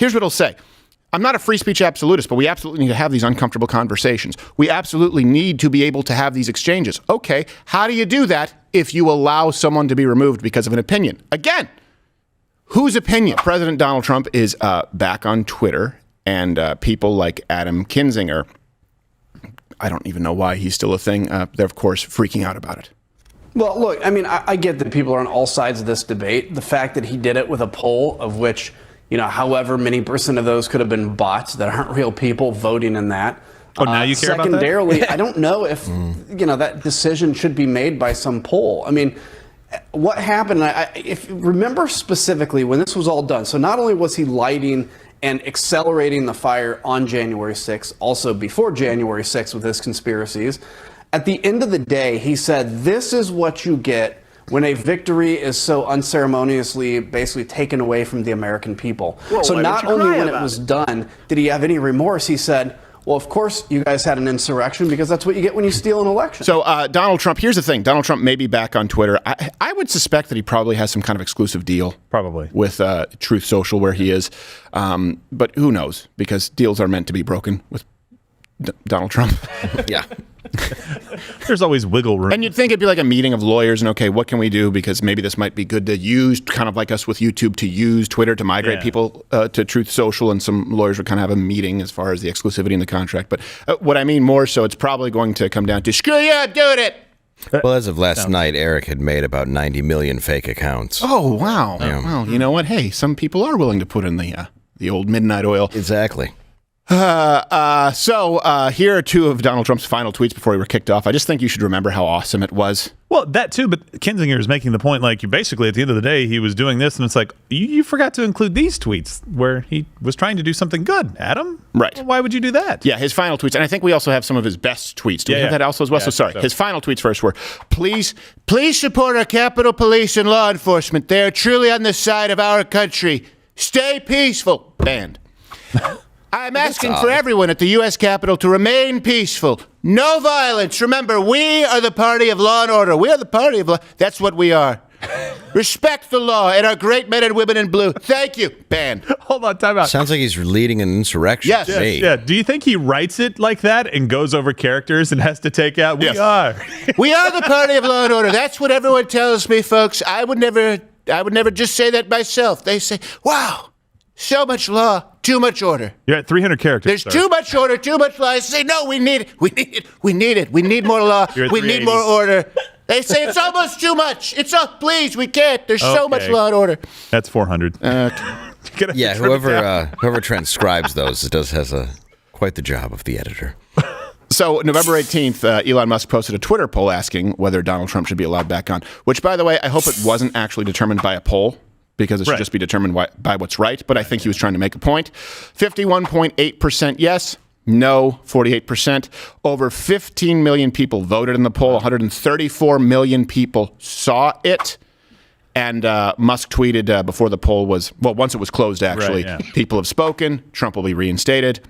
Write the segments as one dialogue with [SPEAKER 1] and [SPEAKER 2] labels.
[SPEAKER 1] here's what it'll say. I'm not a free speech absolutist, but we absolutely need to have these uncomfortable conversations. We absolutely need to be able to have these exchanges. Okay, how do you do that if you allow someone to be removed because of an opinion? Again, whose opinion? President Donald Trump is back on Twitter, and people like Adam Kinzinger, I don't even know why he's still a thing. They're, of course, freaking out about it.
[SPEAKER 2] Well, look, I mean, I get that people are on all sides of this debate. The fact that he did it with a poll of which, however many % of those could have been bots that aren't real people voting in that.
[SPEAKER 3] Oh, now you care about that?
[SPEAKER 2] Secondarily, I don't know if, that decision should be made by some poll. I mean, what happened, if remember specifically when this was all done, so not only was he lighting and accelerating the fire on January 6th, also before January 6th with his conspiracies, at the end of the day, he said, this is what you get when a victory is so unceremoniously basically taken away from the American people.
[SPEAKER 4] Well,
[SPEAKER 2] so not only when it was done did he have any remorse, he said, well, of course you guys had an insurrection because that's what you get when you steal an election.
[SPEAKER 1] So Donald Trump, here's the thing. Donald Trump may be back on Twitter. I would suspect that he probably has some kind of exclusive deal.
[SPEAKER 3] Probably.
[SPEAKER 1] With Truth Social where he is. But who knows? Because deals are meant to be broken with Donald Trump.
[SPEAKER 5] Yeah.
[SPEAKER 3] There's always wiggle room.
[SPEAKER 1] And you'd think it'd be like a meeting of lawyers and, okay, what can we do? Because maybe this might be good to use, kind of like us with YouTube, to use Twitter to migrate people to Truth Social. And some lawyers would kind of have a meeting as far as the exclusivity in the contract. But what I mean more so, it's probably going to come down to, screw you, I'm doing it.
[SPEAKER 5] Well, as of last night, Eric had made about 90 million fake accounts.
[SPEAKER 1] Oh, wow.
[SPEAKER 5] Yeah.
[SPEAKER 1] Well, you know what? Hey, some people are willing to put in the old midnight oil.
[SPEAKER 5] Exactly.
[SPEAKER 1] So here are two of Donald Trump's final tweets before he were kicked off. I just think you should remember how awesome it was.
[SPEAKER 3] Well, that too, but Kinzinger is making the point, like, you basically, at the end of the day, he was doing this, and it's like, you forgot to include these tweets where he was trying to do something good, Adam.
[SPEAKER 1] Right.
[SPEAKER 3] Well, why would you do that?
[SPEAKER 1] Yeah, his final tweets, and I think we also have some of his best tweets. Do we have that also as well?
[SPEAKER 3] Yeah,
[SPEAKER 1] so sorry. His final tweets first were, please support our Capitol Police and law enforcement. They are truly on the side of our country. Stay peaceful. Banned. I'm asking for everyone at the U.S. Capitol to remain peaceful. No violence. Remember, we are the party of law and order. We are the party of law. That's what we are. Respect the law and our great men and women in blue. Thank you. Banned.
[SPEAKER 3] Hold on, time out.
[SPEAKER 5] Sounds like he's leading an insurrection.
[SPEAKER 1] Yes.
[SPEAKER 5] To me.
[SPEAKER 3] Yeah. Do you think he writes it like that and goes over characters and has to take out, we are.
[SPEAKER 1] We are the party of law and order. That's what everyone tells me, folks. I would never just say that myself. They say, wow, so much law, too much order.
[SPEAKER 3] You're at 300 characters.
[SPEAKER 1] There's too much order, too much law. I say, no, we need it. We need it. We need it. We need more law. We need more order. They say it's almost too much. It's up, please. We can't. There's so much law and order.
[SPEAKER 3] That's 400.
[SPEAKER 5] Yeah, whoever transcribes those has quite the job of the editor.
[SPEAKER 1] So November 18th, Elon Musk posted a Twitter poll asking whether Donald Trump should be allowed back on, which, by the way, I hope it wasn't actually determined by a poll, because it should just be determined by what's right. But I think he was trying to make a point. 51.8% yes, no, 48%. Over 15 million people voted in the poll. 134 million people saw it. And Musk tweeted before the poll was, well, once it was closed, actually, people have spoken. Trump will be reinstated.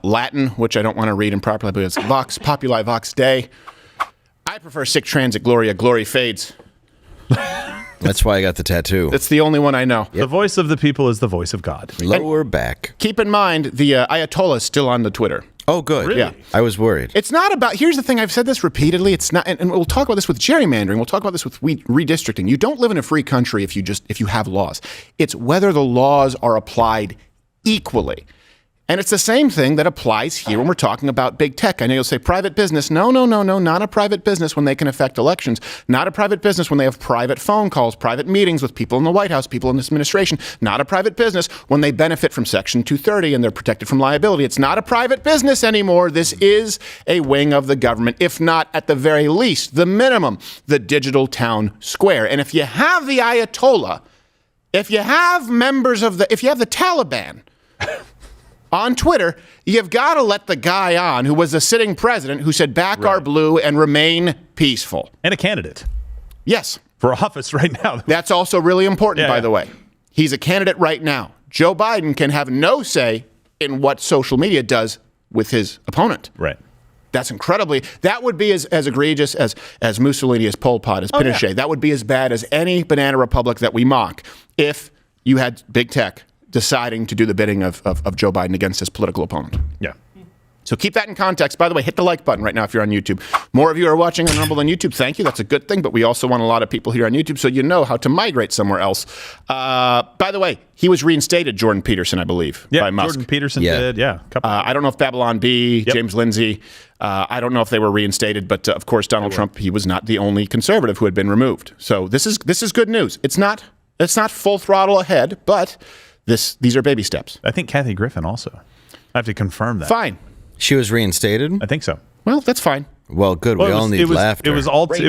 [SPEAKER 1] Latin, which I don't want to read improperly, but it's Vox Populi Vox Dei. I prefer Sic Transit Gloria, glory fades.
[SPEAKER 5] That's why I got the tattoo.
[SPEAKER 1] It's the only one I know.
[SPEAKER 3] Yep. The voice of the people is the voice of God.
[SPEAKER 5] Lower back.
[SPEAKER 1] Keep in mind, the Ayatollah is still on the Twitter.
[SPEAKER 5] Oh, good.
[SPEAKER 3] Really?
[SPEAKER 1] Yeah.
[SPEAKER 5] I was worried.
[SPEAKER 1] It's not about, here's the thing, I've said this repeatedly, it's not, and we'll talk about this with gerrymandering, we'll talk about this with redistricting. You don't live in a free country if you have laws. It's whether the laws are applied equally. And it's the same thing that applies here when we're talking about big tech. I know you'll say private business. No, not a private business when they can affect elections. Not a private business when they have private phone calls, private meetings with people in the White House, people in this administration. Not a private business when they benefit from Section 230 and they're protected from liability. It's not a private business anymore. This is a wing of the government, if not at the very least, the minimum, the digital town square. And if you have the Ayatollah, if you have if you have the Taliban on Twitter, you've got to let the guy on who was a sitting president who said back our blue and remain peaceful.
[SPEAKER 3] And a candidate.
[SPEAKER 1] Yes.
[SPEAKER 3] For office right now.
[SPEAKER 1] That's also really important, by the way. He's a candidate right now. Joe Biden can have no say in what social media does with his opponent.
[SPEAKER 3] Right.
[SPEAKER 1] That's incredibly, that would be as egregious as Mussolini, as Pol Pot, as Pinochet. That would be as bad as any banana republic that we mock if you had big tech deciding to do the bidding of Joe Biden against his political opponent.
[SPEAKER 3] Yeah.
[SPEAKER 1] So keep that in context. By the way, hit the like button right now if you're on YouTube. More of you are watching on Rumble and YouTube. Thank you. That's a good thing. But we also want a lot of people here on YouTube so you know how to migrate somewhere else. By the way, he was reinstated, Jordan Peterson, I believe, by Musk.
[SPEAKER 3] Jordan Peterson did. Yeah.
[SPEAKER 1] I don't know if Babylon B, James Lindsay, I don't know if they were reinstated. But of course, Donald Trump, he was not the only conservative who had been removed. So this is good news. It's not full throttle ahead, but these are baby steps.
[SPEAKER 3] I think Kathy Griffin also. I have to confirm that.
[SPEAKER 1] Fine.
[SPEAKER 5] She was reinstated?
[SPEAKER 3] I think so.
[SPEAKER 1] Well, that's fine.
[SPEAKER 5] Well, good. We all need laughter.
[SPEAKER 3] It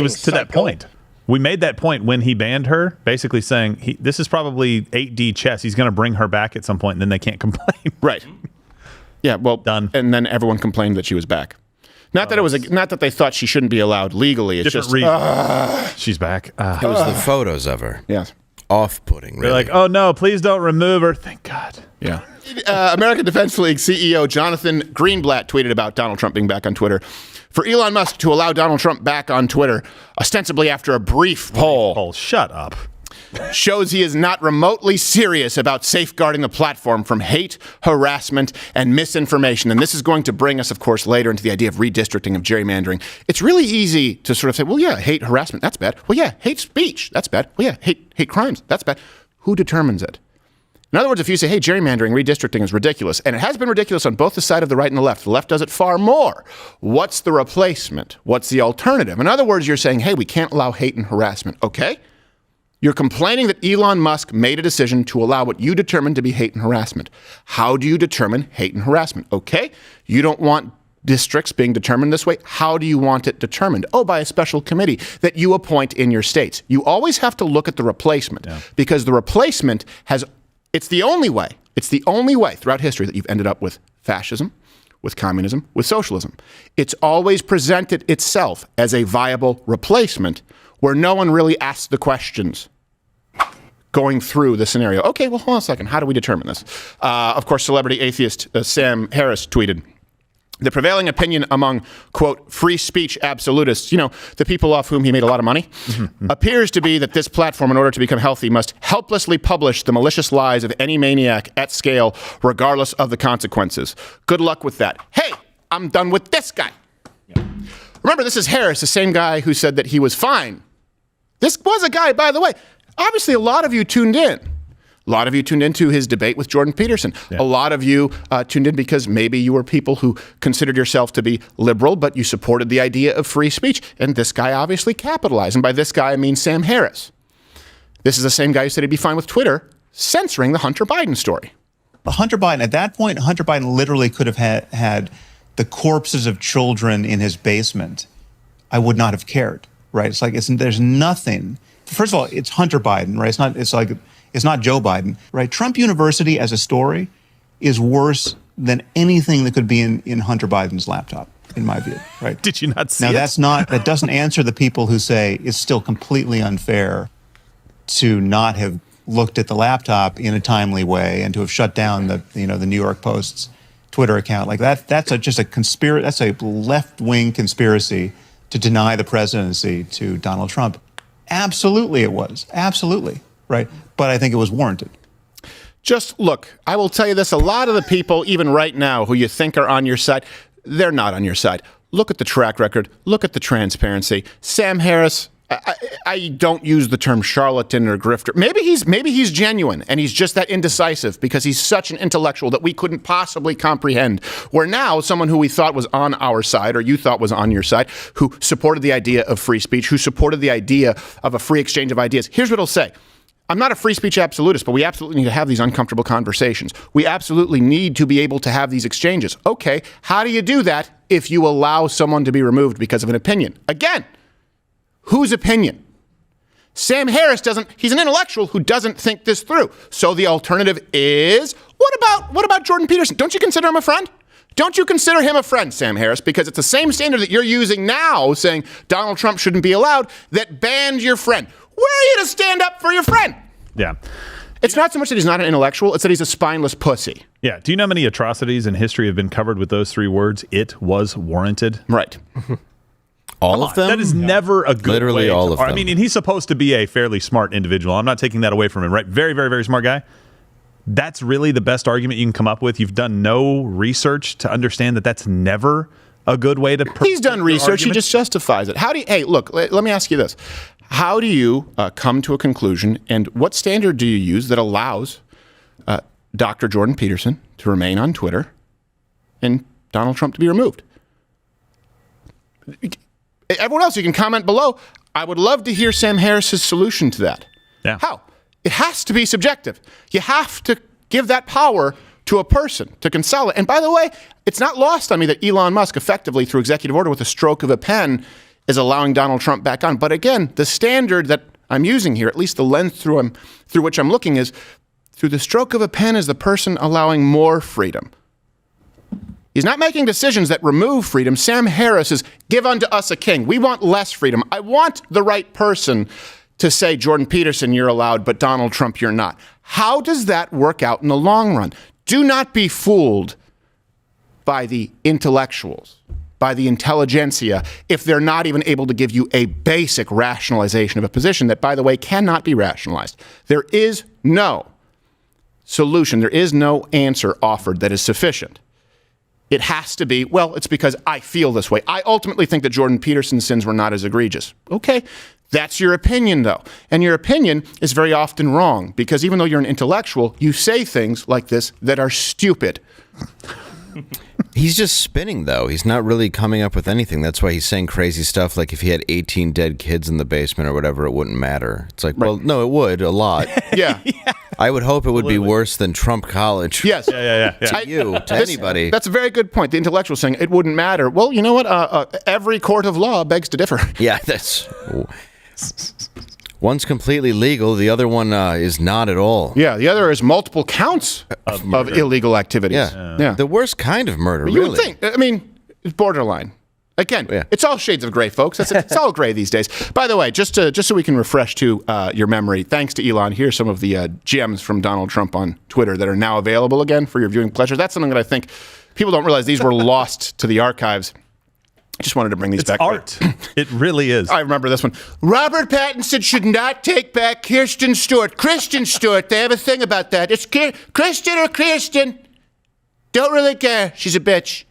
[SPEAKER 3] was to that point. We made that point when he banned her, basically saying this is probably 8D chess. He's going to bring her back at some point, and then they can't complain.
[SPEAKER 1] Right. Yeah. Well,
[SPEAKER 3] done.
[SPEAKER 1] And then everyone complained that she was back. Not that they thought she shouldn't be allowed legally. It's just
[SPEAKER 3] she's back.
[SPEAKER 5] It was the photos of her.
[SPEAKER 1] Yes.
[SPEAKER 5] Off-putting. Really.
[SPEAKER 3] They're like, oh no, please don't remove her. Thank God.
[SPEAKER 1] Yeah. American Defense League CEO Jonathan Greenblatt tweeted about Donald Trump being back on Twitter. For Elon Musk to allow Donald Trump back on Twitter, ostensibly after a brief poll,
[SPEAKER 3] shut up,
[SPEAKER 1] shows he is not remotely serious about safeguarding the platform from hate, harassment, and misinformation. And this is going to bring us, of course, later into the idea of redistricting, of gerrymandering. It's really easy to sort of say, well, yeah, hate, harassment, that's bad. Well, yeah, hate speech, that's bad. Well, yeah, hate crimes, that's bad. Who determines it? In other words, if you say, hey, gerrymandering, redistricting is ridiculous, and it has been ridiculous on both the side of the right and the left does it far more. What's the replacement? What's the alternative? In other words, you're saying, hey, we can't allow hate and harassment. Okay. You're complaining that Elon Musk made a decision to allow what you determined to be hate and harassment. How do you determine hate and harassment? Okay. You don't want districts being determined this way. How do you want it determined? Oh, by a special committee that you appoint in your states. You always have to look at the replacement because the replacement it's the only way throughout history that you've ended up with fascism, with communism, with socialism. It's always presented itself as a viable replacement where no one really asks the questions going through the scenario. Okay, well, hold on a second. How do we determine this? Of course, celebrity atheist Sam Harris tweeted, the prevailing opinion among, quote, free speech absolutists, the people off whom he made a lot of money, appears to be that this platform, in order to become healthy, must helplessly publish the malicious lies of any maniac at scale, regardless of the consequences. Good luck with that. Hey, I'm done with this guy. Yeah. Remember, this is Harris, the same guy who said that he was fine. This was a guy, by the way, obviously a lot of you tuned in. A lot of you tuned into his debate with Jordan Peterson. Yeah. A lot of you tuned in because maybe you were people who considered yourself to be liberal, but you supported the idea of free speech. And this guy obviously capitalized. And by this guy, I mean Sam Harris. This is the same guy who said he'd be fine with Twitter censoring the Hunter Biden story.
[SPEAKER 4] Hunter Biden, at that point, Hunter Biden literally could have had the corpses of children in his basement. I would not have cared, right? It's like, there's nothing. First of all, it's Hunter Biden, right? It's not Joe Biden, right? Trump University as a story is worse than anything that could be in Hunter Biden's laptop, in my view, right?
[SPEAKER 3] Did you not see
[SPEAKER 4] now,
[SPEAKER 3] it?
[SPEAKER 4] That doesn't answer the people who say it's still completely unfair to not have looked at the laptop in a timely way and to have shut down the New York Post's Twitter account. Like that's just a conspiracy. That's a left-wing conspiracy to deny the presidency to Donald Trump. Absolutely it was. Absolutely. Right. But I think it was warranted.
[SPEAKER 1] Just look, I will tell you this. A lot of the people, even right now, who you think are on your side, they're not on your side. Look at the track record. Look at the transparency. Sam Harris, I don't use the term charlatan or grifter. Maybe he's genuine and he's just that indecisive because he's such an intellectual that we couldn't possibly comprehend. Where now someone who we thought was on our side or you thought was on your side, who supported the idea of free speech, who supported the idea of a free exchange of ideas. Here's what he'll say. I'm not a free speech absolutist, but we absolutely need to have these uncomfortable conversations. We absolutely need to be able to have these exchanges. Okay, how do you do that if you allow someone to be removed because of an opinion? Again, whose opinion? Sam Harris he's an intellectual who doesn't think this through. So the alternative is, what about Jordan Peterson? Don't you consider him a friend? Don't you consider him a friend, Sam Harris? Because it's the same standard that you're using now, saying Donald Trump shouldn't be allowed, that banned your friend. Where are you to stand up for your friend?
[SPEAKER 3] Yeah.
[SPEAKER 1] It's not so much that he's not an intellectual, it's that he's a spineless pussy.
[SPEAKER 3] Yeah. Do you know how many atrocities in history have been covered with those three words? It was warranted.
[SPEAKER 1] Right.
[SPEAKER 5] All of them?
[SPEAKER 3] That is never a good
[SPEAKER 5] Literally
[SPEAKER 3] way
[SPEAKER 5] all of them.
[SPEAKER 3] I mean, and he's supposed to be a fairly smart individual. I'm not taking that away from him, right? Very, very, very smart guy. that's really the best argument you can come up with. You've done no research to understand that that's never a good way to.
[SPEAKER 1] He's done research. He just justifies it. Hey, look. Let me ask you this: how do you come to a conclusion, and what standard do you use that allows Dr. Jordan Peterson to remain on Twitter and Donald Trump to be removed? Everyone else, you can comment below. I would love to hear Sam Harris's solution to that.
[SPEAKER 3] Yeah.
[SPEAKER 1] How? It has to be subjective. You have to give that power to a person to consolidate. And by the way, it's not lost on me that Elon Musk effectively, through executive order with a stroke of a pen, is allowing Donald Trump back on. But again, the standard that I'm using here, at least the lens through which I'm looking, is through the stroke of a pen is the person allowing more freedom. He's not making decisions that remove freedom. Sam Harris is give unto us a king. We want less freedom. I want the right person to say, Jordan Peterson, you're allowed, but Donald Trump, you're not. How does that work out in the long run? Do not be fooled by the intellectuals, by the intelligentsia, if they're not even able to give you a basic rationalization of a position that, by the way, cannot be rationalized. There is no solution. There is no answer offered that is sufficient. It has to be, well, it's because I feel this way. I ultimately think that Jordan Peterson's sins were not as egregious. Okay, that's your opinion, though. And your opinion is very often wrong, because even though you're an intellectual, you say things like this that are stupid.
[SPEAKER 5] He's just spinning, though. He's not really coming up with anything. That's why he's saying crazy stuff like if he had 18 dead kids in the basement or whatever, it wouldn't matter. It's like, well, no, it would, a lot.
[SPEAKER 1] Yeah.
[SPEAKER 5] I would hope it would be worse than Trump College.
[SPEAKER 1] Yes.
[SPEAKER 3] Yeah.
[SPEAKER 5] To you, to anybody.
[SPEAKER 1] That's a very good point. The intellectual saying it wouldn't matter. Well, you know what? Every court of law begs to differ.
[SPEAKER 5] Yeah, that's... One's completely legal. The other one is not at all.
[SPEAKER 1] Yeah, the other is multiple counts of illegal activities.
[SPEAKER 5] Yeah. The worst kind of murder,
[SPEAKER 1] You
[SPEAKER 5] really.
[SPEAKER 1] would think. I mean, it's borderline. Again, it's all shades of gray, folks. It's all gray these days. By the way, just so we can refresh to your memory, thanks to Elon, here's some of the gems from Donald Trump on Twitter that are now available again for your viewing pleasure. That's something that I think people don't realize these were lost to the archives. I just wanted to bring these back.
[SPEAKER 3] Art. It really is.
[SPEAKER 1] I remember this one. Robert Pattinson should not take back Kristen Stewart. Kristen Stewart, they have a thing about that. It's Kristen or Kirsten. Don't really care. She's a bitch.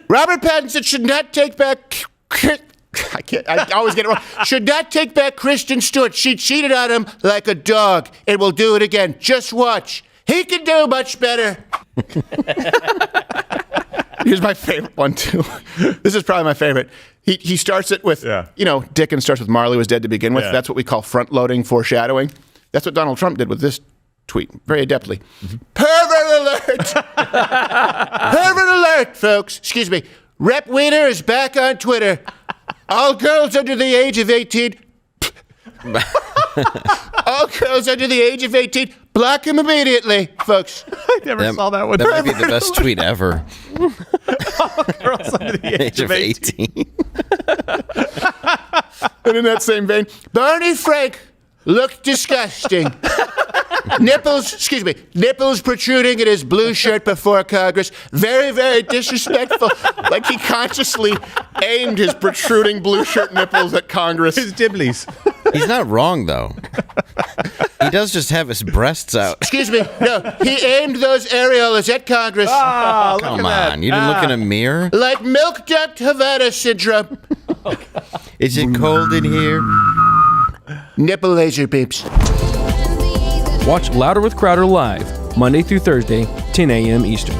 [SPEAKER 1] Robert Pattinson should not take back... I always get it wrong. Should not take back Kristen Stewart. She cheated on him like a dog and will do it again. Just watch. He can do much better. Here's my favorite one, too. This is probably my favorite. He starts it with, Dickens starts with Marley was dead to begin with. Yeah. That's what we call front-loading foreshadowing. That's what Donald Trump did with this tweet, very adeptly. Mm-hmm. Pervert alert! Pervert alert, folks. Excuse me. Rep Wiener is back on Twitter. All girls under the age of 18... All girls under the age of 18, block him immediately, folks.
[SPEAKER 3] I never saw that one.
[SPEAKER 5] That might be the best tweet ever.
[SPEAKER 3] All girls under the age of 18.
[SPEAKER 1] And in that same vein, Barney Frank looked disgusting. Nipples protruding in his blue shirt before Congress. Very, very disrespectful. Like he consciously aimed his protruding blue shirt nipples at Congress.
[SPEAKER 3] His dibblies.
[SPEAKER 5] He's not wrong, though. He does just have his breasts out.
[SPEAKER 1] Excuse me. No, he aimed those areolas at Congress.
[SPEAKER 3] Oh,
[SPEAKER 5] come on. You didn't look in a mirror?
[SPEAKER 1] Like milk duct Havana syndrome.
[SPEAKER 5] Is it cold in here?
[SPEAKER 1] Nipple laser beeps.
[SPEAKER 6] Watch Louder with Crowder live, Monday through Thursday, 10 a.m. Eastern.